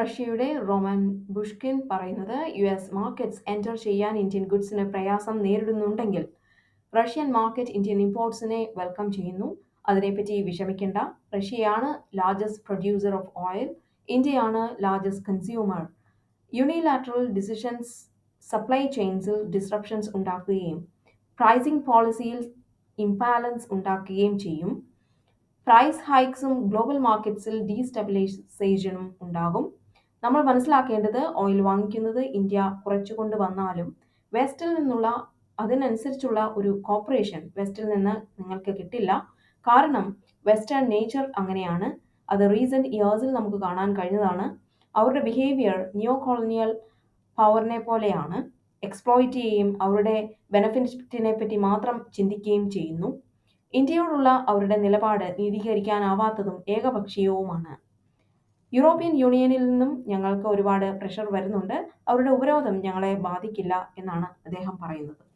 റഷ്യയുടെ Roman Bushkin പറയുന്നത് US markets enter ചെയ്യാൻ ഇന്ത്യൻ ഗുഡ്സിന് പ്രയാസം നേരിടുന്നുണ്ടെങ്കിൽ റഷ്യൻ മാർക്കറ്റ് ഇന്ത്യൻ ഇമ്പോർട്ട്സിനെ വെൽക്കം ചെയ്യുന്നു. അതിനെപ്പറ്റി വിഷമിക്കേണ്ട. റഷ്യയാണ് ലാർജസ്റ്റ് പ്രൊഡ്യൂസർ ഓഫ് ഓയിൽ. ഇന്ത്യയാണ് largest consumer. Unilateral decisions supply ചെയിൻസിൽ ഡിസ്റപ്ഷൻസ് ഉണ്ടാക്കുകയും പ്രൈസിംഗ് പോളിസിയിൽ ഇംബാലൻസ് ഉണ്ടാക്കുകയും ചെയ്യും. പ്രൈസ് ഹൈക്സും ഗ്ലോബൽ മാർക്കറ്റ്സിൽ ഡീസ്റ്റബിലൈസേഷനും ഉണ്ടാകും. നമ്മൾ മനസ്സിലാക്കേണ്ടത് ഓയിൽ വാങ്ങിക്കുന്നത് ഇന്ത്യ കുറച്ചുകൊണ്ട് വന്നാലും വെസ്റ്റിൽ നിന്നുള്ള അതിനനുസരിച്ചുള്ള ഒരു കോപ്പറേഷൻ വെസ്റ്റിൽ നിന്ന് നിങ്ങൾക്ക് കിട്ടില്ല. കാരണം വെസ്റ്റേൺ നേച്ചർ അങ്ങനെയാണ്. അത് റീസെന്റ് ഇയേഴ്സിൽ നമുക്ക് കാണാൻ കഴിഞ്ഞതാണ്. അവരുടെ ബിഹേവിയർ നിയോ കോളനിയൽ പവറിനെ പോലെയാണ്. എക്സ്പ്ലോയിറ്റ് ചെയ്യുകയും അവരുടെ ബെനഫിറ്റിനെ പറ്റി മാത്രം ചിന്തിക്കുകയും ചെയ്യുന്നു. ഇന്ത്യയോടുള്ള അവരുടെ നിലപാട് നീതീകരിക്കാനാവാത്തതും ഏകപക്ഷീയവുമാണ്. യൂറോപ്യൻ യൂണിയനിൽ നിന്നും ഞങ്ങൾക്ക് ഒരുപാട് പ്രഷർ വരുന്നുണ്ട്. അവരുടെ ഉപരോധം ഞങ്ങളെ ബാധിക്കില്ല എന്നാണ് അദ്ദേഹം പറയുന്നത്.